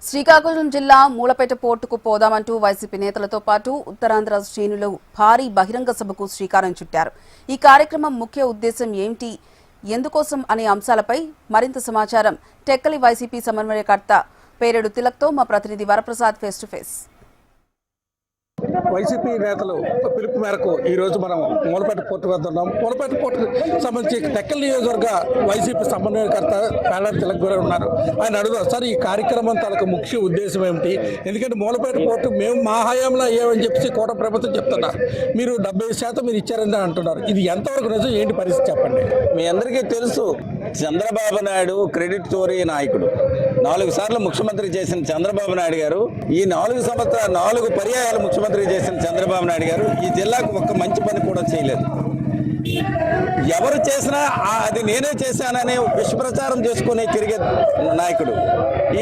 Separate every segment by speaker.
Speaker 1: శ్రీకాకుళం జిల్లా మూలపేట పోర్టుకు పోదామంటూ వైసీపీ నేతలతో పాటు ఉత్తరాంధ్ర శ్రేణులు భారీ బహిరంగ సభకు శ్రీకారం చుట్టారు. ఈ కార్యక్రమం ముఖ్య ఉద్దేశం ఏమిటి, ఎందుకోసం అనే అంశాలపై మరింత సమాచారం టెక్కలి వైసీపీ సమన్వయకర్త పేరెడు తిలక్తో మా ప్రతినిధి Varaprasad face to face.
Speaker 2: YCP నేతలు పిలుపు మేరకు ఈరోజు మనం మూలపేట పోర్టు వద్ద ఉన్నాం. మూలపేట పోర్టుకు సంబంధించి టెక్కలి నియోజకవర్గ వైసీపీ సమన్వయకర్త పేరెడు తిలక్ గారు ఉన్నారు. ఆయన అడుగుదాం, సార్ ఈ కార్యక్రమం తనకు ముఖ్య ఉద్దేశం ఏమిటి? ఎందుకంటే మూలపేట పోర్టు మేము మా హయాంలో అయ్యామని చెప్పి కోట ప్రభుత్వం చెప్తున్నారు. మీరు 70% మీరు ఇచ్చారని అంటున్నారు. ఇది ఎంతవరకు నిజం, ఏంటి పరిస్థితి చెప్పండి.
Speaker 3: మీ అందరికీ తెలుసు, చంద్రబాబు నాయుడు క్రెడిట్ చోరీ నాయకుడు. 4 సార్లు ముఖ్యమంత్రి చేసిన చంద్రబాబు నాయుడు గారు, ఈ 4 పర్యాయాలు ముఖ్యమంత్రి చేసిన చంద్రబాబు నాయుడు గారు ఈ జిల్లాకు ఒక్క మంచి పని కూడా చేయలేదు. ఎవరు చేసినా అది నేనే చేశానని విశ్వప్రచారం చేసుకుని తిరిగే నాయకుడు.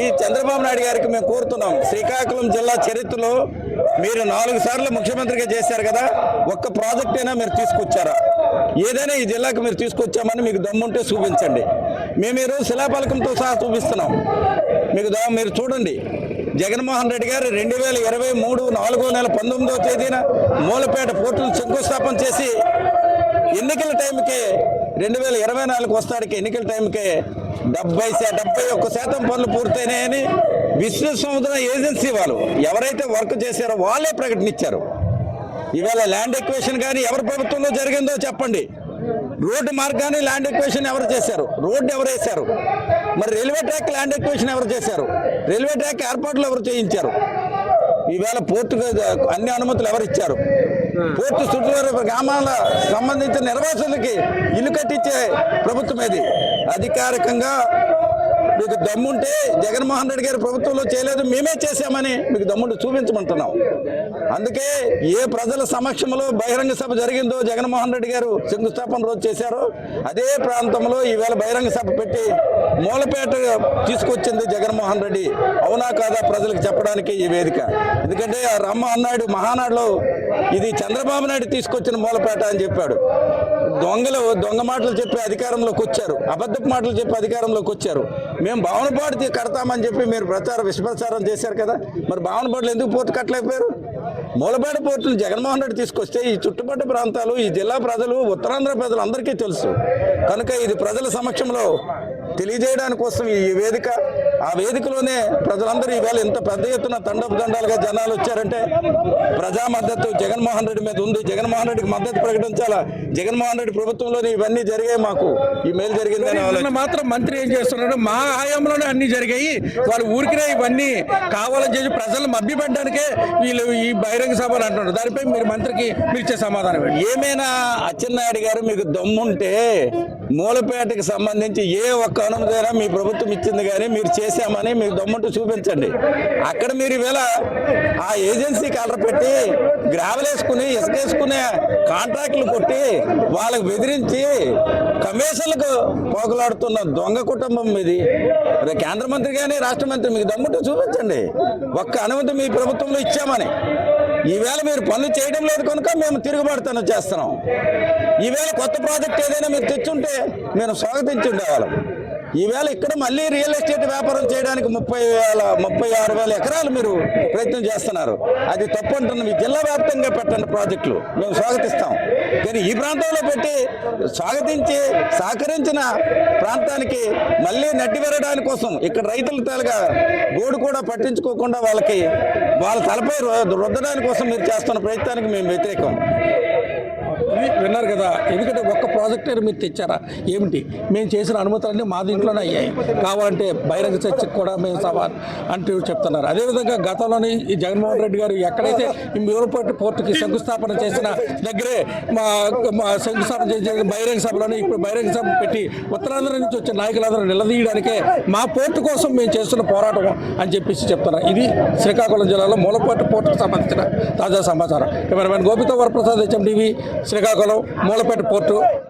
Speaker 3: ఈ చంద్రబాబు నాయుడు గారికి మేము కోరుతున్నాం, శ్రీకాకుళం జిల్లా చరిత్రలో మీరు 4 సార్లు ముఖ్యమంత్రిగా చేశారు కదా, ఒక్క ప్రాజెక్ట్ అయినా మీరు తీసుకొచ్చారా? ఏదైనా ఈ జిల్లాకు మీరు తీసుకొచ్చామని మీకు దమ్ముంటే చూపించండి. మేము ఈరోజు శిలాఫలకంతో సహా చూపిస్తున్నాం. మీరు చూడండి, జగన్మోహన్ రెడ్డి గారు 2023 4వ నెల 19వ తేదీన మూలపేట పోర్టును శంకుస్థాపన చేసి ఎన్నికల టైంకే 2024 వస్తాడికి ఎన్నికల టైంకే 71% పనులు పూర్తయినాయని విశ్వసముద్ర ఏజెన్సీ వాళ్ళు ఎవరైతే వర్క్ చేశారో వాళ్ళే ప్రకటించారు. ఇవాళ ల్యాండ్ ఎక్వేషన్ కానీ ఎవరి ప్రభుత్వంలో జరిగిందో చెప్పండి. రోడ్డు మార్గాన్ని ల్యాండ్ ఎక్వేషన్ ఎవరు చేశారు? రోడ్డు ఎవరు వేశారు? మరి రైల్వే ట్రాక్ ల్యాండ్ ఎక్వేషన్ ఎవరు చేశారు? రైల్వే ట్రాక్ ఏర్పాట్లు ఎవరు చేయించారు? ఈవేళ పోర్టుకు అన్ని అనుమతులు ఎవరు ఇచ్చారు? పోర్టు చుట్టూరు గ్రామాల సంబంధించిన నిర్వాసులకి ఇల్లు కట్టించే ప్రభుత్వం ఏది? అధికారికంగా మీకు దమ్ముంటే జగన్మోహన్ రెడ్డి గారి ప్రభుత్వంలో చేయలేదు, మేమే చేశామని మీకు దమ్ముంటే చూపించమంటున్నాం. అందుకే ఏ ప్రజల సమక్షంలో బహిరంగ సభ జరిగిందో జగన్మోహన్ రెడ్డి గారు శంకుస్థాపన రోజు చేశారో అదే ప్రాంతంలో ఈవేళ బహిరంగ సభ పెట్టి మూలపేట తీసుకొచ్చింది జగన్మోహన్ రెడ్డి. అవునా కాదా ప్రజలకు చెప్పడానికి ఈ వేదిక. ఎందుకంటే రమ్మ అన్నాడు మహానాడులో, ఇది చంద్రబాబు నాయుడు తీసుకొచ్చిన మూలపేట అని చెప్పాడు. దొంగ మాటలు చెప్పి అధికారంలోకి వచ్చారు, అబద్ధపు మాటలు చెప్పి అధికారంలోకి వచ్చారు. మేము భావనపాడు కడతామని చెప్పి మీరు విశ్వప్రచారం చేశారు కదా, మరి భావనపాడులు ఎందుకు పోర్టు కట్టలేకపోయారు? మూలపేట పోర్టులు జగన్మోహన్ రెడ్డి తీసుకొస్తే ఈ చుట్టుపక్కల ప్రాంతాలు, ఈ జిల్లా ప్రజలు, ఉత్తరాంధ్ర ప్రజలు అందరికీ తెలుసు. కనుక ఇది ప్రజల సమక్షంలో తెలియజేయడానికి కోసం ఈ వేదిక. ఆ వేదికలోనే ప్రజలందరూ ఈవేళ ఇంత పెద్ద ఎత్తున తండోపతండాలుగా జనాలు వచ్చారంటే ప్రజా మద్దతు జగన్మోహన్ రెడ్డి మీద ఉంది. జగన్మోహన్ రెడ్డికి మద్దతు ప్రకటించాలా. జగన్మోహన్ రెడ్డి ప్రభుత్వంలోనే ఇవన్నీ జరిగాయి, మాకు ఈ మేలు జరిగిందని
Speaker 2: మాత్రం మంత్రి ఏం చేస్తున్నాడు? మా హయాంలోనే అన్ని జరిగాయి, వాళ్ళు ఊరికినే ఇవన్నీ కావాలని చేసి ప్రజలను మభ్యపెట్టడానికే వీళ్ళు ఈ బహిరంగ సభలు అంటున్నారు. దానిపై మీరు మంత్రికి మీరు ఇచ్చే సమాధానం
Speaker 3: ఏమైనా? అచ్చెన్నాయుడు గారు, మీకు దమ్ముంటే మూలపేటకి సంబంధించి ఏ ఒక్క అనుమతి మీ ప్రభుత్వం ఇచ్చింది కానీ మీరు చేశామని మీకు దమ్ముంటూ చూపించండి. అక్కడ మీరు ఈవేళ ఆ ఏజెన్సీ కలర్ పెట్టి గ్రావెల్ వేసుకుని ఇసుకేసుకునే కాంట్రాక్టులు కొట్టి వాళ్ళకు బెదిరించి కమిషన్లకు పోకలాడుతున్న దొంగ కుటుంబం ఇది. కేంద్ర మంత్రి కానీ రాష్ట్ర మంత్రి మీకు దమ్ముంటూ చూపించండి ఒక్క అనుమతి మీ ప్రభుత్వంలో ఇచ్చామని. ఈవేళ మీరు పనులు చేయడం లేదు కనుక మేము తిరుగుబాటుతనం చేస్తున్నాం. ఈవేళ కొత్త ప్రాజెక్ట్ ఏదైనా మీరు తెచ్చుంటే మేము స్వాగతించి ఉండేవాళ్ళం. ఈవేళ ఇక్కడ మళ్ళీ రియల్ ఎస్టేట్ వ్యాపారం చేయడానికి 36,000 ఎకరాలు మీరు ప్రయత్నం చేస్తున్నారు. అది తప్పు అంటున్నాం. ఈ జిల్లా వ్యాప్తంగా పెట్టండి ప్రాజెక్టులు, మేము స్వాగతిస్తాం. కానీ ఈ ప్రాంతంలో పెట్టి స్వాగతించి సహకరించిన ప్రాంతానికి మళ్ళీ నడ్డి వెరడానికి కోసం ఇక్కడ రైతుల తలగా గోడు కూడా పట్టించుకోకుండా వాళ్ళ తలపై రుద్దడానికి కోసం మీరు చేస్తున్న ప్రయత్నానికి మేము వ్యతిరేకం.
Speaker 2: విన్నారు కదా. ఎందుకంటే ఒక్క ప్రాజెక్ట్ మీరు తెచ్చారా ఏమిటి? మేము చేసిన అనుమతులన్నీ మా దీంట్లోనే అయ్యాయి, కావాలంటే బహిరంగ చర్చకు కూడా మేము సవాల్ అంటూ చెప్తున్నారు. అదేవిధంగా గతంలోని ఈ జగన్మోహన్ రెడ్డి గారు ఎక్కడైతే ఈ మూలపేట పోర్టుకి శంకుస్థాపన చేసిన దగ్గరే మా శంకుస్థాపన చేసిన బహిరంగ సభలోనే ఇప్పుడు బహిరంగ సభ పెట్టి ఉత్తరాంధ్ర నుంచి వచ్చే నాయకులందరూ నిలదీయడానికే మా పోర్టు కోసం మేము చేస్తున్న పోరాటం అని చెప్పేసి చెప్తున్నారు. ఇది శ్రీకాకుళం జిల్లాలో మూలపేట పోర్టుకు సంబంధించిన తాజా సమాచారం. కెమెరామెన్ గోపితో వరప్రసాద్, HMTV, శ్రీకాకుళం, మూలపేట పోర్టు.